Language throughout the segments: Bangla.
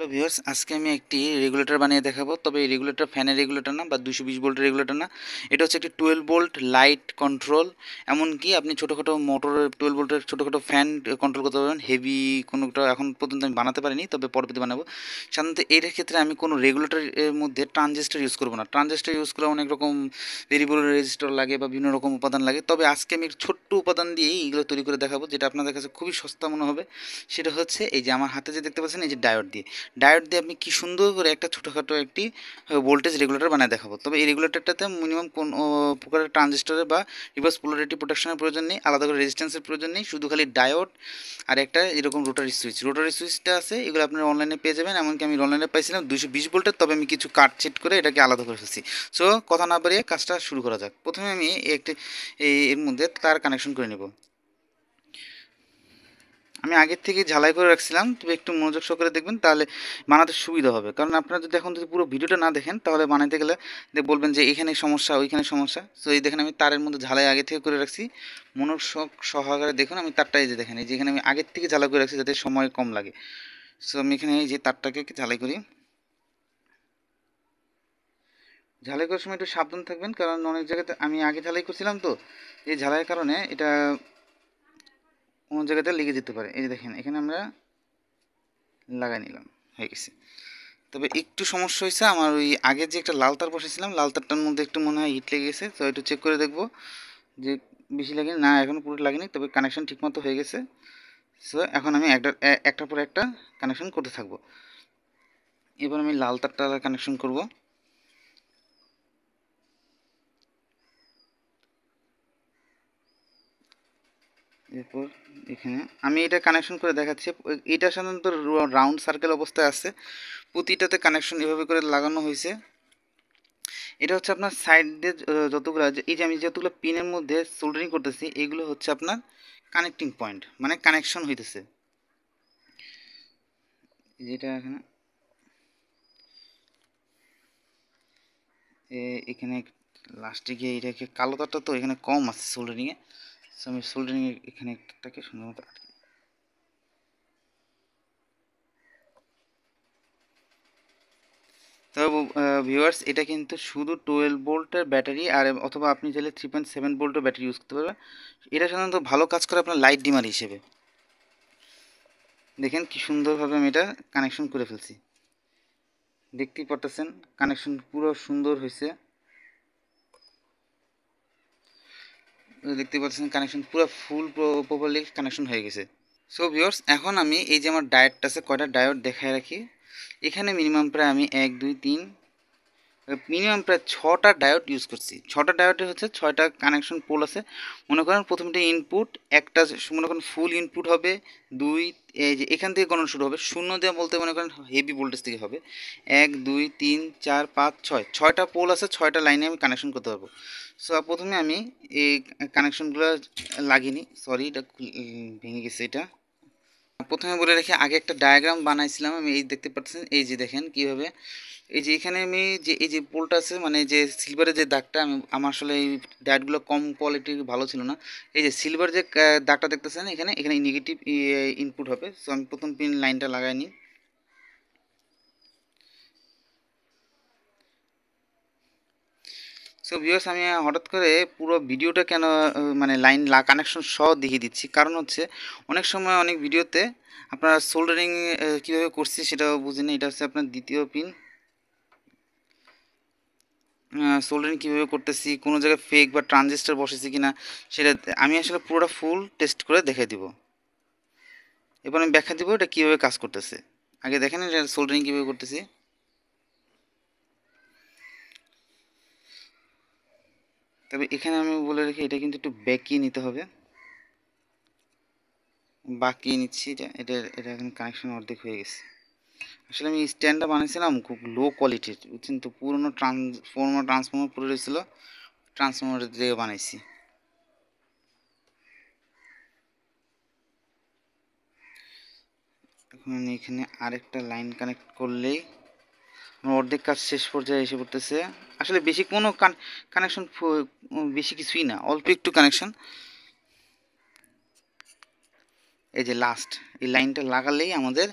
হ্যালো ভিউয়ার্স, আজকে আমি একটি রেগুলেটর বানিয়ে দেখাবো। তবে এই রেগুলেটর ফ্যানের রেগুলেটর না, বা 220 ভোল্টের রেগুলেটর না। এটা হচ্ছে একটি 12 ভোল্ট লাইট কন্ট্রোল। এমনকি আপনি ছোটোখাটো মোটরের 12 ভোল্টের ছোটোখাটো ফ্যান কন্ট্রোল করতে পারবেন। হেভি কোনোটা এখন পর্যন্ত আমি বানাতে পারিনি, তবে পরবর্তী বানাবো। সাধারণত এর ক্ষেত্রে আমি কোনো রেগুলেটরের মধ্যে ট্রানজিস্টর ইউজ করবো না। ট্রানজিস্টর ইউজ করে অনেক রকম ভেরিয়েবল রেজিস্টর লাগে বা বিভিন্ন রকম উপাদান লাগে। তবে আজকে আমি ছোট্ট উপাদান দিয়ে এইগুলো তৈরি করে দেখাবো, যেটা আপনাদের কাছে খুবই সস্তা মনে হবে। সেটা হচ্ছে এই যে আমার হাতে যে দেখতে পাচ্ছেন, এই যে ডায়োড দিয়ে আপনি কি সুন্দর করে একটা ছোটোখাটো একটি ভোল্টেজ রেগুলেটর বানিয়ে দেখাবো। তবে এই রেগুলেটরটাতে মিনিমাম কোন প্রকারের ট্রানজিস্টরের বা রিভার্স পোলারিটি প্রোটেকশনের প্রয়োজন নেই, আলাদা করে রেজিস্ট্যান্সের প্রয়োজন নেই। শুধু খালি ডায়োড আর একটা এরকম রোটারি সুইচটা আছে। এগুলো আপনারা অনলাইনে পেয়ে যাবেন। এমনকি আমি অনলাইনে পাইছিলাম 220 ভোল্টের, তবে আমি কিছু কাট সেট করে এটাকে আলাদা করে ফেলছি। সো কথা না বাড়িয়ে কাজটা শুরু করা যাক। প্রথমে আমি একটি এর মধ্যে তার কানেকশন করে নেব। আমি আগের থেকে ঝালাই করে রাখছিলাম, তবে একটু মনোযোগ সহকারে দেখবেন, তাহলে বানাতে সুবিধা হবে। কারণ আপনারা যদি এখন যদি পুরো ভিডিওটা না দেখেন, তাহলে বানাতে গেলে বলবেন যে এখানে সমস্যা, ওইখানে সমস্যা। সো এই দেখেন, আমি তারের মধ্যে ঝালাই আগে থেকে করে রাখছি। মনোযোগ সহকারে দেখুন, আমি তারটা এই যে দেখেন, এই যে এখানে আমি আগের থেকে ঝালাই করে রাখছি যাতে সময় কম লাগে। সো আমি এখানে এই যে তারটাকে ঝালাই করি। ঝালাই করার সময় একটু সাবধান থাকবেন, কারণ অনেক জায়গাতে আমি আগে ঝালাই করছিলাম, তো এই ঝালাইয়ের কারণে এটা কোনো জায়গাতে লেগে যেতে পারে। এই যে দেখেন, এখানে আমরা লাগাই নিলাম, হয়ে গেছে। তবে একটু সমস্যা হয়েছে, আমার ওই আগে যে একটা লাল তার বসেছিলাম, লাল তারটার মধ্যে একটু মনে হয় হিট লেগে গেছে। তো একটু চেক করে দেখবো যে বেশি লাগেনি না, এখনও পুরো লাগেনি, তবে কানেকশন ঠিকমতো হয়ে গেছে। সো এখন আমি একটার পর একটা কানেকশন করতে থাকবো। এবার আমি লাল তারটা কানেকশন করব। এরপর এখানে আমি এটা কানেকশন করে দেখাচ্ছি। এটা সাধারণত রাউন্ড সার্কেল অবস্থায় আছে, প্রতিটাতে কানেকশন এভাবে করে লাগানো হয়েছে। এটা হচ্ছে আপনার সাইড দিয়ে যতগুলো, এই যে আমি যতগুলো পিনের মধ্যে সোল্ডারিং করতেছি, এইগুলো হচ্ছে আপনার কানেক্টিং পয়েন্ট, মানে কানেকশন হইতেছে। যেটা এখানে এখানে লাস্টে গিয়ে এটাকে কালো তারটা তো এখানে কম আছে সোল্ডারিংয়ে। সো আমি সোল্ডারিং এখানে একটাকে সুন্দর মতো আটকে। তবে ভিউয়ার্স, এটা কিন্তু শুধু 12 ভোল্টের ব্যাটারি, আর অথবা আপনি চাইলে 3.7 ভোল্টের ব্যাটারি ইউজ করতে পারবেন। এটা সাধারণত ভালো কাজ করে আপনার লাইট ডিমার হিসেবে। দেখেন কি সুন্দরভাবে আমি এটা কানেকশন করে ফেলছি। দেখতেই পারতেছেন কানেকশন পুরো সুন্দর হয়েছে। দেখতে পাচ্ছেন কানেকশন পুরো ফুল প্রপারলি কানেকশন হয়ে গেছে। সো ভিউয়ার্স, এখন আমি এই যে আমার ডায়োডটা আছে, কয়টা ডায়োড দেখায় রাখি। এখানে মিনিমাম প্রায় আমি 1 2 3 মিনিমাম প্রায় 6টা ডায়োড ইউজ করছি। 6টা ডায়োডে হচ্ছে 6টা কানেকশন পোল আছে। মনে করেন প্রথমটা ইনপুট, একটা মনে করেন ফুল ইনপুট হবে। দুই, এই যে এখান থেকে গণনা শুরু হবে, শূন্য দেওয়া বলতে মনে করেন হেভি ভোল্টেজ থেকে হবে। 1 2 3 4 5 6, 6টা পোল আছে, 6টা লাইনে আমি কানেকশন করতে পারবো। সো প্রথমে আমি এই কানেকশনগুলো লাগিয়ে নিই। সরি, এটা ভেঙে গেছে। এটা প্রথমে বলে রেখে আগে একটা ডায়াগ্রাম বানাইছিলাম আমি, এই দেখতে পাচ্ছেন, এই যে দেখেন কীভাবে। এই যে এখানে আমি যে এই যে পোলটা আছে, মানে যে সিলভারের যে দাগটা, আমার আসলে এই ডায়োডগুলো কম কোয়ালিটির ভালো ছিল না। এই যে সিলভার যে দাগটা দেখতেছেন, এখানে এখানে নেগেটিভ ইনপুট হবে। সো আমি প্রথম পিন লাইনটা লাগাই নিই। সো ভিউয়ার্স, আমি হঠাৎ করে পুরো ভিডিওটা কেন মানে লাইন কানেকশন সহ দেখিয়ে দিচ্ছি, কারণ হচ্ছে অনেক সময় অনেক ভিডিওতে আপনারা সোল্ডারিং কীভাবে করছি সেটাও বুঝেন। এটা হচ্ছে আপনার দ্বিতীয় পিন। সোল্ডারিং কীভাবে করতেছি, কোনো জায়গায় ফেক বা ট্রানজিস্টার বসেছি কিনা, সেটা আমি আসলে পুরোটা ফুল টেস্ট করে দেখাই দিব। এবার আমি ব্যাখ্যা দিব এটা কীভাবে কাজ করতেছে। আগে দেখেন এটা সোল্ডারিং কীভাবে করতেছি। তবে এখানে আমি বলে রেখে এটা কিন্তু একটু ব্যাকিয়ে নিতে হবে। বাকিয়ে নিচ্ছি, এটা এটা এটা এখন কানেকশন অর্ধেক হয়ে গেছে। আসলে আমি স্ট্যান্ডটা বানিয়েছিলাম খুব লো কোয়ালিটির, বুঝছেন তো, পুরোনো ট্রান্সফর্মার পড়ে রয়েছিল, ট্রান্সফর্মার দিয়ে বানাইছি। এখন আমি এখানে আরেকটা লাইন কানেক্ট করলেই আমার অর্ধেক কাজ শেষ পর্যায়ে এসে পড়তেছে। আসলে বেশি কোনো কানেকশন বেশি কিছুই না, অল্প একটু কানেকশন। এই যে লাস্ট এই লাইনটা লাগালেই আমাদের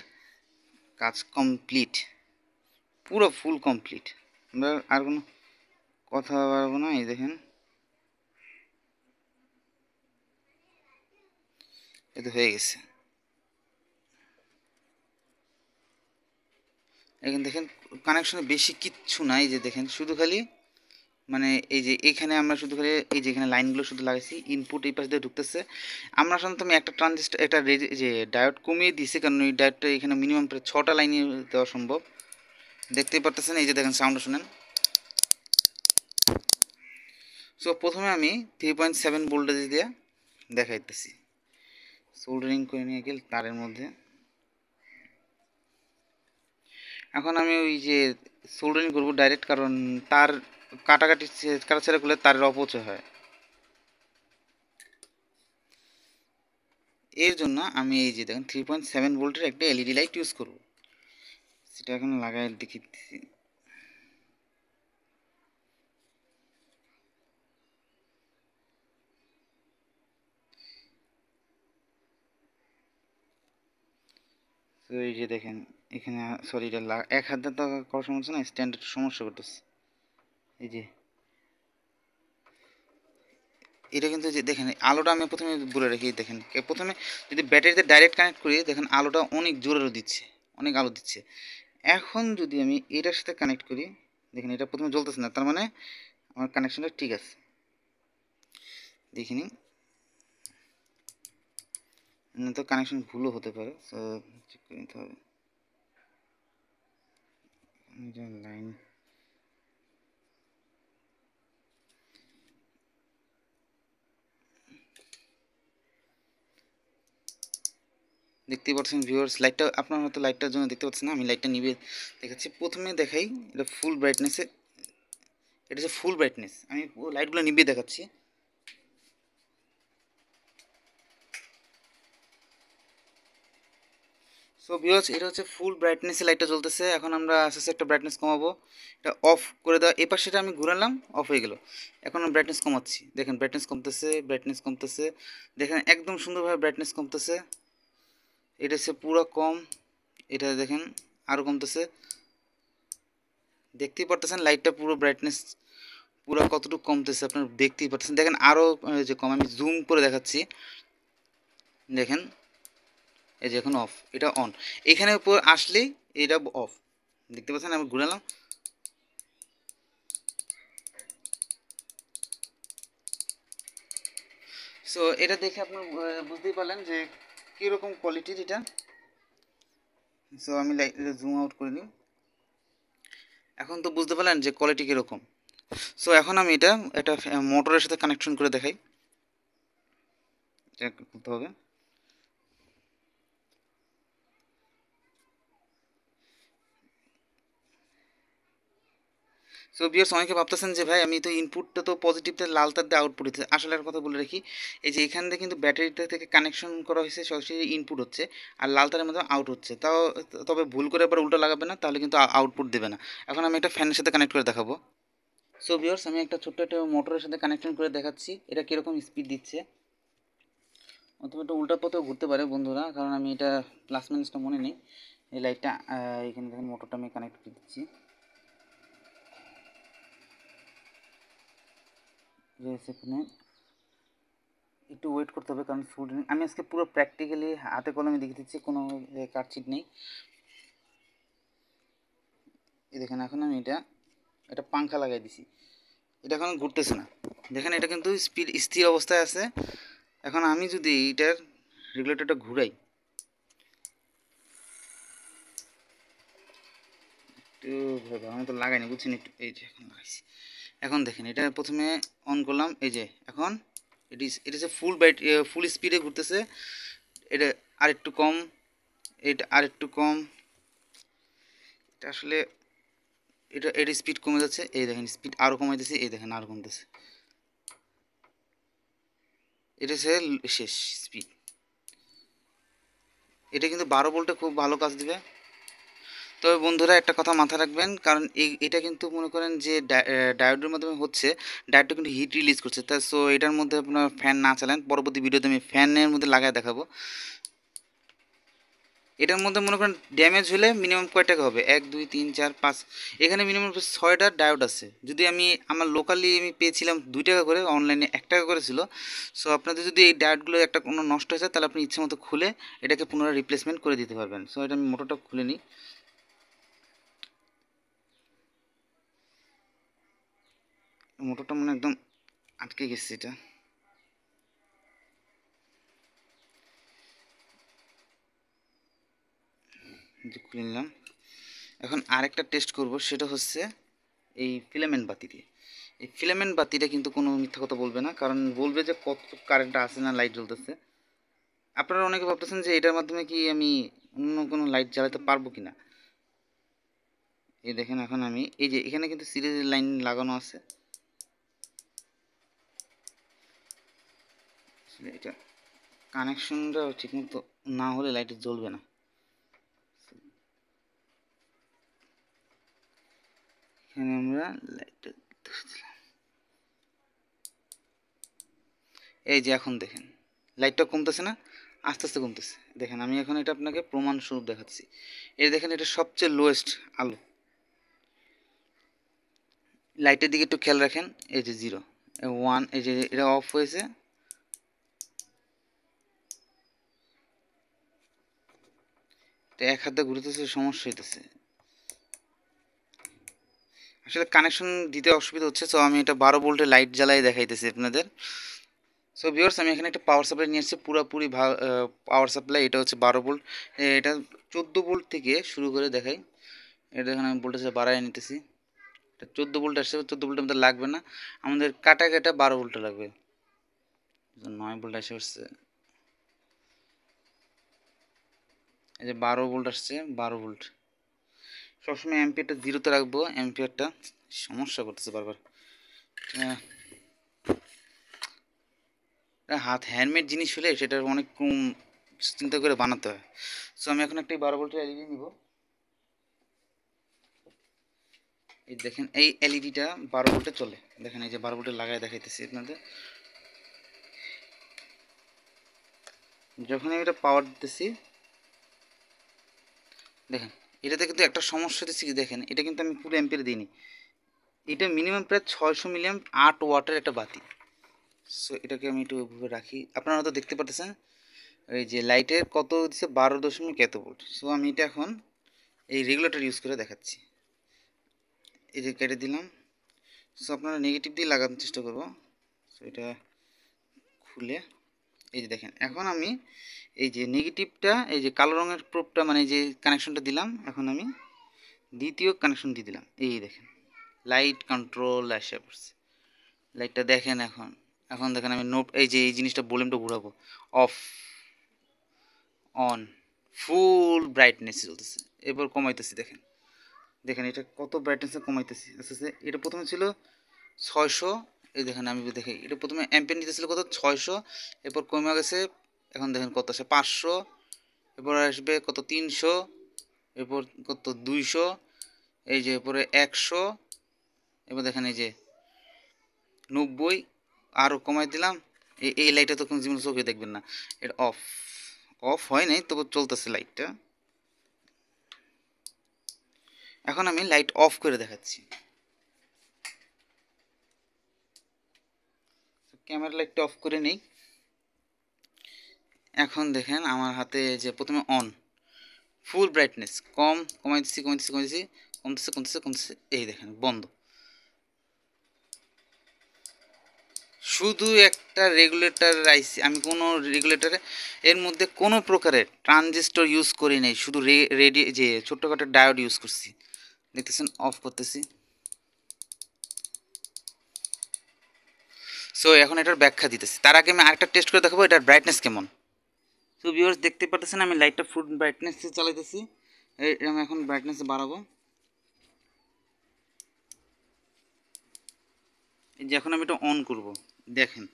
কাজ কমপ্লিট, পুরো ফুল কমপ্লিট। আমরা আর কোনো কথা পারবো না। এই দেখেন এটা হয়ে গেছে। এখানে দেখেন কানেকশনে বেশি কিচ্ছু নাই, যে দেখেন শুধু খালি মানে এই যে এখানে আমরা শুধু খালি এই যে এখানে লাইনগুলো শুধু লাগাইছি, ইনপুট এই পাশ দিয়ে ঢুকতেছে। আমরা সাধারণত আমি একটা ট্রানজিস্টর একটা যে ডায়োড কমিয়ে দিয়েছি, কারণ ওই ডায়োডটা এখানে মিনিমাম প্রায় 6টা লাইনে দেওয়া সম্ভব। দেখতেই পারতেছেন, এই যে দেখেন সাউন্ড শুনেন। সো প্রথমে আমি 3.7 ভোল্টেজ দিয়ে দেখাইতেছি, সোল্ডারিং করে নিয়ে গেল তারের মধ্যে। এখন আমি ওই যে সোল্ডারিং করবো ডাইরেক্ট, কারণ তার কাটাকাটি কাটাছেড়া করলে তারের অপচয় হয়। এর জন্য আমি এই যে দেখেন 3.7 ভোল্টের একটা এলইডি লাইট ইউজ করব। সেটা এখন লাগাই দেখিতেছি। তো এই যে দেখেন এখানে, সরি এটা এক হাতে তো করার সমস্যা না, স্ট্যান্ডার্ড সমস্যা করতেছে। এই যে এটা কিন্তু যে দেখেন আলোটা আমি প্রথমে বলে রাখি, দেখেন প্রথমে যদি ব্যাটারিতে ডাইরেক্ট কানেক্ট করি দেখেন আলোটা অনেক জোরেরও দিচ্ছে, অনেক আলো দিচ্ছে। এখন যদি আমি এটার সাথে কানেক্ট করি দেখেন এটা প্রথমে জ্বলতেছে না, তার মানে আমার কানেকশনটা ঠিক আছে। দেখিনি তো কানেকশন ভুলও হতে পারে, তো চেক করে নিতে হবে। লাইন দেখতেই পাচ্ছেন ভিউয়ার্স, লাইটটা আপনার হয়তো লাইটটার জন্য দেখতে পাচ্ছেন না, আমি লাইটটা নিবে দেখাচ্ছি। প্রথমে দেখাই এটা ফুল ব্রাইটনেসে, এটা হচ্ছে ফুল ব্রাইটনেস, আমি লাইটগুলো নিভিয়ে দেখাচ্ছি। সো ভিউয়ার্স এটা হচ্ছে ফুল ব্রাইটনেসে লাইটটা জ্বলতেছে। এখন আমরা আস্তে আস্তে একটা ব্রাইটনেস কমাবো, এটা অফ করে দেওয়া, এপার সেটা আমি ঘুরালাম অফ হয়ে গেল। এখন আমি ব্রাইটনেস কমাচ্ছি, দেখেন ব্রাইটনেস কমতেছে, ব্রাইটনেস কমতেছে, দেখেন একদম সুন্দরভাবে ব্রাইটনেস কমতেছে। এটা হচ্ছে পুরো কম, এটা দেখেন আরও কমতেছে, দেখতেই পারতেছেন লাইটটা পুরো ব্রাইটনেস পুরো কতটুকু কমতেছে আপনার দেখতেই পাচ্ছেন। দেখেন আরও যে কম, আমি জুম করে দেখাচ্ছি, দেখেন এই যে এখন অফ, এটা অন, এখানে উপর আসলেই এটা অফ, দেখতে পাচ্ছেন আমি ঘুরালাম। সো এটা দেখে আপনি বুঝতেই পারলেন যে কীরকম কোয়ালিটির এটা। সো আমি জুম আউট করে নিই, এখন তো বুঝতে পারলেন যে কোয়ালিটি কীরকম। সো এখন আমি এটা একটা মোটরের সাথে কানেকশন করে দেখাই, এটা করতে হবে। সো ভিউয়ার্স অনেকে ভাবতেছেন যে ভাই আমি তো ইনপুটটা তো পজিটিভতে লাল তার দিয়ে আউটপুট হচ্ছে, আসলে একটা কথা বলে রাখি, এই যে এখান থেকে কিন্তু ব্যাটারিটা থেকে কানেকশন করা হয়েছে, সরাসরি ইনপুট হচ্ছে আর লাল তারের মধ্যে আউট হচ্ছে। তাও তবে ভুল করে আবার উল্টো লাগাবে না, তাহলে কিন্তু আউটপুট দেবে না। এখন আমি একটা ফ্যানের সাথে কানেক্ট করে দেখাবো। সো ভিউয়ার্স আমি একটা ছোট্ট একটা মোটরের সাথে কানেকশন করে দেখাচ্ছি এটা কীরকম স্পিড দিচ্ছে। অথবা এটা উল্টা পথেও ঘুরতে পারে বন্ধুরা, কারণ আমি এটা প্লাস মাইনাসটা মনে নেই। এই লাইটটা এখানে দেখেন মোটরটা আমি কানেক্ট করে দিচ্ছি, সেখানে একটু ওয়েট করতে হবে, কারণ স্টুডেন্ট আমি আজকে পুরো প্র্যাকটিক্যালি হাতে কলমে দেখে দিচ্ছি, কোনো কাটচিট নেই। এই দেখেন এখন আমি এটা পাংখা লাগাই দিছি, এটা এখন ঘুরতেছে না, দেখেন এটা কিন্তু স্পিড স্থির অবস্থায় আছে। এখন আমি যদি এইটার রেগুলেটরটা ঘুরাই, একটু ভালো আমি তো লাগাইনি বুঝছেন, একটু এই যে এখন লাগাইছি। এখন দেখেন এটা প্রথমে অন করলাম, এই যে এখন এটা হচ্ছে ফুল স্পিডে ঘুরতেছে। এটা আর একটু কম, এটা আর একটু কম, এটা আসলে এর স্পিড কমে যাচ্ছে, এই দেখেন স্পিড আরও কমাই দিচ্ছে, এই দেখেন আরও কমতেছে, এটা হচ্ছে শেষ স্পিড। এটা কিন্তু 12 ভোল্টে খুব ভালো কাজ দিবে। তবে বন্ধুরা একটা কথা মাথায় রাখবেন, কারণ এটা কিন্তু মনে করেন যে ডায়োডের মাধ্যমে হচ্ছে, ডায়োডটা কিন্তু হিট রিলিজ করছে, তা সো এটার মধ্যে আপনার ফ্যান না চালান, পরবর্তী ভিডিওতে আমি ফ্যানের মধ্যে লাগায় দেখাবো। এটার মধ্যে মনে করেন ড্যামেজ হলে মিনিমাম কয় টাকা হবে, 1 2 3 4 5, এখানে মিনিমাম 6টা ডায়োড আছে। যদি আমি আমার লোকালি আমি পেয়েছিলাম 2 টাকা করে, অনলাইনে 1 টাকা করে ছিল। সো আপনাদের যদি এই ডায়োডগুলো একটা কোনো নষ্ট হয়ে যায় তাহলে আপনি ইচ্ছে মতো খুলে এটাকে পুনরায় রিপ্লেসমেন্ট করে দিতে পারবেন। সো এটা আমি মোটরটা খুলে নিই। মোটরটা মানে একদম আটকে গেছে, এটা খুলে নিলাম। এখন আরেকটা টেস্ট করব, সেটা হচ্ছে এই ফিলামেন্ট বাতি দিয়ে। এই ফিলামেন্ট বাতিটা কিন্তু কোনো মিথ্যা কথা বলবে না, কারণ বলবে যে কত কারেন্ট আছে না লাইট জ্বলতেছে। আপনারা অনেকে ভাবতেছেন যে এটার মাধ্যমে কি আমি অন্য কোনো লাইট জ্বালাতে পারবো কি না। এই দেখেন এখন আমি এই যে এখানে কিন্তু সিরিজ লাইন লাগানো আছে, এটা কানেকশনটা ঠিকমতো না হলে লাইটে জ্বলবে না। এখানে আমরা লাইটটা এই যে এখন দেখেন লাইটটা কমতেছে না, আস্তে আস্তে কমতেছে। দেখেন আমি এখন এটা আপনাকে প্রমাণ স্বরূপ দেখাচ্ছি। এই দেখেন এটা সবচেয়ে লোয়েস্ট আলো। লাইটের দিকে একটু খেয়াল রাখেন, এই যে 0 1, এই যে এটা অফ হয়েছে। তো এক হাতে ঘুরতেছে, সমস্যা হইতেছে, আসলে কানেকশন দিতে অসুবিধা হচ্ছে। সো আমি এটা 12 ভোল্টের লাইট জ্বালাই দেখাইতেছি আপনাদের। সো ভিউয়ার্স আমি এখানে একটা পাওয়ার সাপ্লাই নিয়ে এসেছি, পুরোপুরি পাওয়ার সাপ্লাই। এটা হচ্ছে 12 ভোল্ট, এটা 14 ভোল্ট থেকে শুরু করে দেখাই। এটা এখানে আমি ভোল্টেজটা বাড়াই নিতেছি। এটা 14 ভোল্ট আসছে, 14 ভোল্টের মধ্যে লাগবে না আমাদের, কাটা কাটা 12 ভোল্টে লাগবে। 9 ভোল্ট আসে আসছে, এই যে 12 ভোল্ট আসছে, 12 ভোল্ট। সবসময় অ্যাম্পিয়ারটা 0-তে রাখবো, অ্যাম্পিয়ারটা সমস্যা করতেছে বারবার। হাত হ্যান্ডমেড জিনিস হলে সেটার অনেক কম চিন্তা করে বানাতে হয়। সো আমি এখন একটা 12 ভোল্টের এলইডি নিব। এই দেখেন এই এলইডিটা 12 ভোল্টে চলে। দেখেন এই যে 12 ভোল্টে লাগাই দেখাইতেছি আপনাদের। যখন আমি এটা পাওয়ার দিতেছি দেখেন, এটাতে কিন্তু একটা সমস্যা হচ্ছে কি, দেখেন এটা কিন্তু আমি পুরো অ্যাম্পিয়ার দিইনি, এটা মিনিমাম প্রায় 600 মিলিয়াম 8 ওয়াটের একটা বাতি। সো এটাকে আমি একটু ওইভাবে রাখি, আপনারা হয়তো দেখতে পাচ্ছেন এই যে লাইটের কত দিচ্ছে 12 দশমিক এত ভোল্ট। সো আমি এটা এখন এই রেগুলেটর ইউজ করে দেখাচ্ছি। এই যে কেটে দিলাম। সো আপনারা নেগেটিভ দিয়ে লাগানোর চেষ্টা করব। সো এটা খুলে এই যে দেখেন এখন আমি এই যে নেগেটিভটা, এই যে কালো রঙের প্রোবটা মানে যে কানেকশনটা দিলাম, এখন আমি দ্বিতীয় কানেকশন দিয়ে দিলাম। এই দেখেন লাইট কন্ট্রোল আসে পড়ছে। লাইটটা দেখেন এখন, এখন দেখেন আমি নোট এই যে এই জিনিসটা ভলিউমটা ঘুরাবো, অফ অন, ফুল ব্রাইটনেস চলতেছে। এরপর কমাইতেছি, দেখেন দেখেন এটা কত ব্রাইটনেসে কমাইতেছি আস্তে আস্তে। এটা প্রথমে ছিল 600, এই দেখেন আমি দেখি এটা প্রথমে অ্যাম্পিয়ার নিতেছিল কত 600, এরপর কমে গেছে, এখন দেখেন কত আসে 500, এরপর আসবে কত 300, এরপর কত 200, এই যে এরপরে 100, এবার দেখেন এই যে 90, আরও কমাই দিলাম। এই লাইটটা তো কোনো জীবন চোখে দেখবেন না, এটা অফ অফ হয় নাই, তবু চলতেছে লাইটটা। এখন আমি লাইট অফ করে দেখাচ্ছি। ক্যামেরা লাইটটা অফ করে নেই। এখন দেখেন আমার হাতে যে প্রথমে অন, ফুল ব্রাইটনেস, কম কমাইতেছি কমাইতেছি কমাইতেছি, কমতেছে কমতেছে কমতেছে, এই দেখেন বন্ধ। শুধু একটা রেগুলেটর আইসি, আমি কোনো রেগুলেটরে এর মধ্যে কোনো প্রকারের ট্রানজিস্টর ইউজ করি নাই, শুধু রেডি যে ছোট্টখাটো ডায়োড ইউজ করছি। দেখতেছেন অফ করতেছি। সো এখন এটার ব্যাখ্যা দিতেছি, তার আগে আমি আরেকটা টেস্ট করে দেখাবো এটার ব্রাইটনেস কেমন। সো ভিউয়ার্স দেখতে পাচ্ছেন আমি লাইটটা ফুল ব্রাইটনেসে চালাইতেছি, আমি এখন ব্রাইটনেস বাড়াবো। এই যে এখন আমি এটা অন করব, দেখেন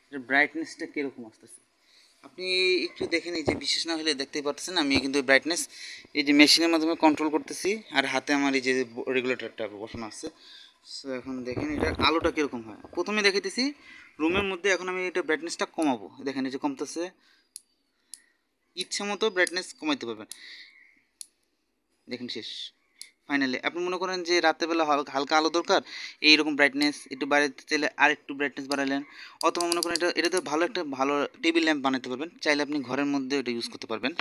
এটার ব্রাইটনেসটা কীরকম আসতেছে। আপনি একটু দেখেন, এই যে বিশেষ না হলে দেখতেই পাচ্ছেন আমি কিন্তু ব্রাইটনেস এই যে মেশিনের মাধ্যমে কন্ট্রোল করতেছি, আর হাতে আমার এই যে রেগুলেটরটা বসানো আছে। সো এখন দেখেন এটা আলোটা কীরকম হয়। প্রথমে দেখাইতেছি রুমের মধ্যে, এখন আমি এটা ব্রাইটনেসটা কমাবো, দেখেন এই যে কমতেছে, ইচ্ছা মতো ব্রাইটনেস কমাইতে পারবেন। দেখেন শেষ। ফাইনালি আপনি মনে করেন যে রাত্রেবেলা হালকা আলো দরকার, এইরকম ব্রাইটনেস একটু বাড়াতে চাইলে আর একটু ব্রাইটনেস বাড়ালেন, অথবা মনে করেন এটাতে ভালো একটা ভালো টেবিল ল্যাম্প বানাতে পারবেন, চাইলে আপনি ঘরের মধ্যে এটা ইউজ করতে পারবেন।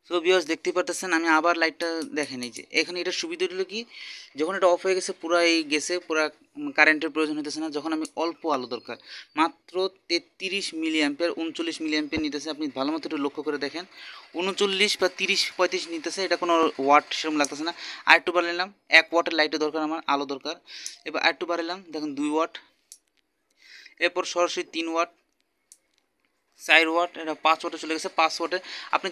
সো ভিউয়ার্স দেখতেই পারতেছেন, আমি আবার লাইটটা দেখেন এই যে এখানে এটার সুবিধা হলো কি, যখন এটা অফ হয়ে গেছে পুরাই গেছে, পুরা কারেন্টের প্রয়োজন হতেছে না। যখন আমি অল্প আলো দরকার, মাত্র 33 মিলি অ্যাম্পিয়ার 39 মিলি অ্যাম্পিয়ার নিতেছে, আপনি ভালো মতো একটু লক্ষ্য করে দেখেন, 39 বা 30-35 নিতেছে, এটা কোনো ওয়াট সেরকম লাগতেছে না। আর একটু বাড়ালাম, 1 ওয়াটের লাইটের দরকার আমার, আলো দরকার। এবার আর একটু বাড়ালাম, দেখেন 2 ওয়াট, এরপর সরাসরি 3 ওয়াট, 4 ওয়াট, এটা 5 ওয়াটে চলে গেছে। 5 ওয়াটে আপনি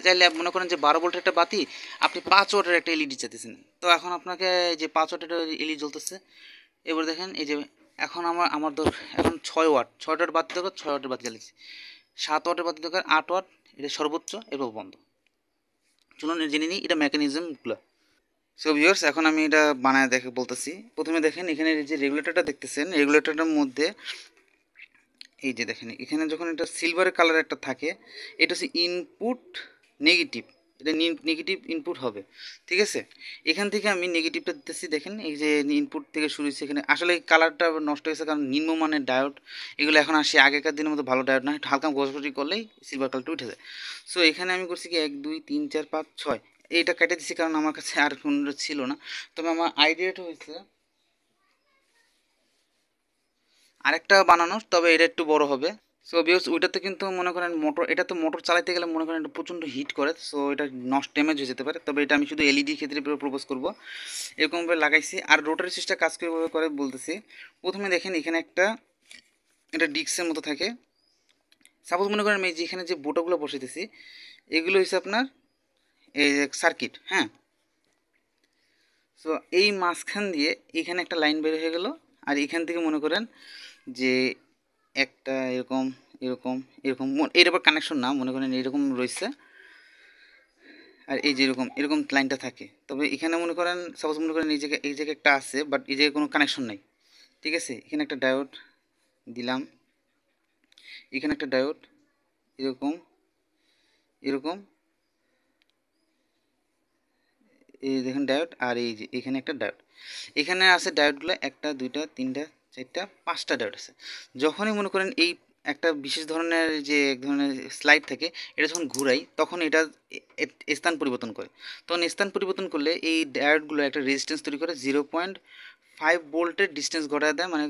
চাইলে মনে করেন যে 12 ভোল্টের একটা বাতি, আপনি 5 ওয়াটের একটা এলইডি চাইতেছেন, তো এখন আপনাকে যে 5 ওয়াটের এলইডি জ্বলতেছে। এবার দেখেন এই যে এখন আমার এখন 6 ওয়াট, 6 ওয়াটের বাতি দরকার, 6 ওয়াটের বাতি জ্বালিয়েছি। 7 ওয়াটের বাতি দরকার, 8 ওয়াট, এটা সর্বোচ্চ, এবার বন্ধ। চলুন জেনে নিই এটা মেকানিজমগুলো। সো ভিউয়ার্স এখন আমি এটা বানায় দেখে বলতেছি। প্রথমে দেখেন এখানে যে রেগুলেটরটা দেখতেছেন, রেগুলেটরটার মধ্যে এই যে দেখেন এখানে যখন এটা সিলভার কালার একটা থাকে, এটা হচ্ছে ইনপুট নেগেটিভ, এটা নেগেটিভ ইনপুট হবে, ঠিক আছে। এখান থেকে আমি নেগেটিভটা দিতেছি, দেখেন এই যে ইনপুট থেকে শুরু হচ্ছে, এখানে আসলে এই কালারটা নষ্ট হয়েছে কারণ নিম্নমানের ডায়োড এগুলো এখন আসে, আগেকার দিনের মতো ভালো ডায়োড না, একটু হালকা ঘষঘষি করলেই সিলভার কালারটা উঠে যায়। সো এখানে আমি করছি কি 1 2 3 4 5 6, এইটা কেটে দিচ্ছি কারণ আমার কাছে আর কোনো ছিল না। তবে আমার আইডিয়াটা হয়েছে আরেকটা বানানোর, তবে এটা একটু বড় হবে। সো ভিউয়ার্স ওইটাতে কিন্তু মনে করেন মোটর, এটা তো মোটর চালাতে গেলে মনে করেন এটা প্রচণ্ড হিট করে, সো এটা নষ্ট ড্যামেজ হয়ে যেতে পারে। তবে এটা আমি শুধু এলইডি ক্ষেত্রে প্রপোজ করব, এরকমভাবে লাগাইছি। আর রোটারি সুইচটা কাজ কীভাবে করে বলতেছি। প্রথমে দেখেন এখানে একটা, এটা ডিস্কের মতো থাকে। সাপোজ মনে করেন আমি যেখানে যে বোটাগুলো বসাইতেছি, এগুলো হচ্ছে আপনার এই সার্কিট, হ্যাঁ। সো এই মাঝখান দিয়ে এখানে একটা লাইন বের হয়ে গেল, আর এখান থেকে মনে করেন যে একটা এরকম এরকম এরকম, এর আবার কানেকশন না, মনে করেন এরকম রয়েছে, আর এই যে এরকম এরকম লাইনটা থাকে। তবে এখানে মনে করেন সাপোজ মনে করেন এই জায়গায় একটা আছে, বাট এই জায়গায় কোনো কানেকশন নাই, ঠিক আছে। এখানে একটা ডায়োড দিলাম, এখানে একটা ডায়োড, এরকম এরকম, এই দেখেন ডায়োড, আর এই যে এখানে একটা ডায়োড, এখানে আছে ডায়োডগুলো 1টা 2টা 3টা 4টা 5টা ডায়োড আছে। যখনই মনে করেন এই একটা বিশেষ ধরনের যে এক ধরনের স্লাইড থাকে, এটা যখন ঘুরাই তখন এটা স্থান পরিবর্তন করে। তখন স্থান পরিবর্তন করলে এই ডায়োডগুলো একটা রেজিস্ট্যান্স তৈরি করে, 0.5 ভোল্টের ডিস্টেন্স ঘটায় দেয়, মানে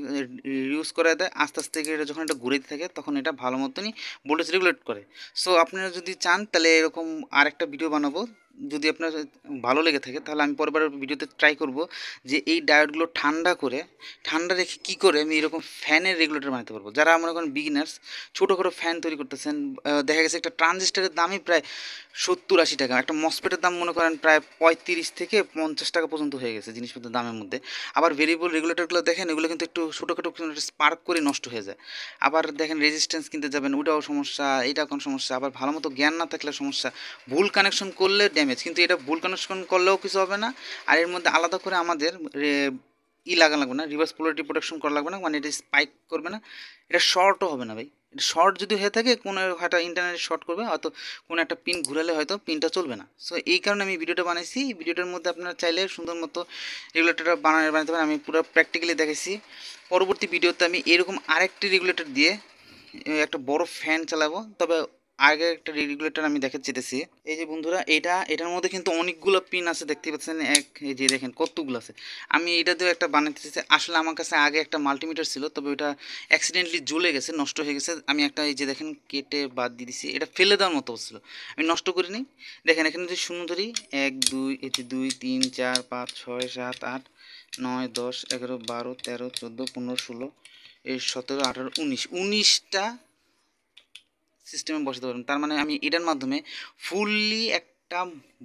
রিউজ করে দেয়। আস্তে আস্তে এটা যখন এটা ঘুরে থাকে তখন এটা ভালো মতনই ভোল্টেজ রেগুলেট করে। সো আপনারা যদি চান তাহলে এরকম আরেকটা ভিডিও বানাবো, যদি আপনার ভালো লেগে থাকে তাহলে আমি পরবর্তী ভিডিওতে ট্রাই করব যে এই ডায়োডগুলো ঠান্ডা রেখে কী করে আমি এরকম ফ্যানের রেগুলেটর বানাতে পারবো। যারা মনে করেন বিগিনার্স ছোটোখাটো ফ্যান তৈরি করতেছেন, দেখা গেছে একটা ট্রানজিস্টারের দামই প্রায় 70-80 টাকা, একটা মসফেটের দাম মনে করেন প্রায় 35 থেকে 50 টাকা পর্যন্ত হয়ে গেছে জিনিসপত্রের দামের মধ্যে। আবার ভেরিয়েবল রেগুলেটরগুলো দেখেন, এগুলো কিন্তু একটু ছোটোখাটো স্পার্ক করে নষ্ট হয়ে যায়। আবার দেখেন রেজিস্ট্যান্স কিনতে যাবেন, ওটাও সমস্যা, এটা কোন সমস্যা, আবার ভালো মতো জ্ঞান না থাকলে সমস্যা, ভুল কানেকশন করলে ড্যামেজ। কিন্তু এটা ভুল কানেকশন করলেও কিছু হবে না, আর এর মধ্যে আলাদা করে আমাদের লাগানো লাগবে না, রিভার্স পোলারিটি প্রোটেকশন করা লাগবে না, মানে এটা স্পাইক করবে না, এটা শর্টও হবে না ভাই। এটা শর্ট যদি হয়ে থাকে কোনো হয়তো ইন্টারনেট শর্ট করবে, হয়তো কোনো একটা পিন ঘুরালে হয়তো পিনটা চলবে না। সো এই কারণে আমি ভিডিওটা বানাইছি। এই ভিডিওটার মধ্যে আপনারা চাইলে সুন্দর মতো রেগুলেটরটা বানাতে পারেন, আমি পুরো প্র্যাকটিক্যালি দেখাইছি। পরবর্তী ভিডিওতে আমি এরকম আরেকটি রেগুলেটর দিয়ে একটা বড় ফ্যান চালাবো, তবে আগে একটা রেগুলেটর আমি দেখাতে চেয়েছি। এই যে বন্ধুরা এটার মধ্যে কিন্তু অনেকগুলো পিন আছে, দেখতে পাচ্ছেন, এই যে দেখেন কতগুলো আছে। আমি এটা দিয়েও একটা বানাতে চেয়েছি। আসলে আমার কাছে আগে একটা মাল্টিমিটার ছিল, তবে ওটা অ্যাক্সিডেন্টলি জ্বলে গেছে, নষ্ট হয়ে গেছে। আমি একটা এই যে দেখেন কেটে বাদ দিয়ে দিছি, এটা ফেলে দেওয়ার মতো ছিল, আমি নষ্ট করিনি। দেখেন এখানে যদি শূন্য ধরি, 1 2, এই যে 2 3 4 5 6 7 8 9 10 11 12 13 14 15 16 17 18 19টা সিস্টেমে বসাতে পারবেন। তার মানে আমি এটার মাধ্যমে ফুললি একটা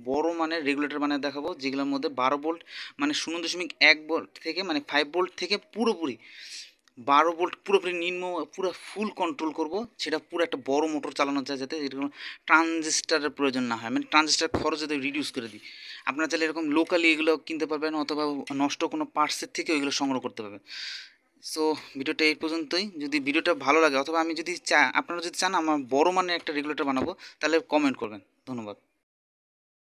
বড় মানের রেগুলেটর বানিয়ে দেখাবো, যেগুলোর মধ্যে 12 ভোল্ট, মানে 0.1 ভোল্ট থেকে, মানে 5 ভোল্ট থেকে পুরোপুরি 12 ভোল্ট পুরোপুরি পুরো ফুল কন্ট্রোল করব। সেটা পুরো একটা বড় মোটর চালানো যায়, যাতে এরকম ট্রানজিস্টারের প্রয়োজন না হয়, মানে ট্রানজিস্টার খরচ যাতে রিডিউস করে দিই। আপনারা চাইলে এরকম লোকালি এগুলো কিনতে পারবেন, অথবা নষ্ট কোনো পার্টসের থেকে ওইগুলো সংগ্রহ করতে পারবেন। সো ভিডিওটা এই পর্যন্তই। যদি ভিডিওটা ভালো লাগে অথবা আমি যদি আপনারা যদি চান আমার বড় মানের একটা রেগুলেটর বানাবো, তাহলে কমেন্ট করবেন। ধন্যবাদ।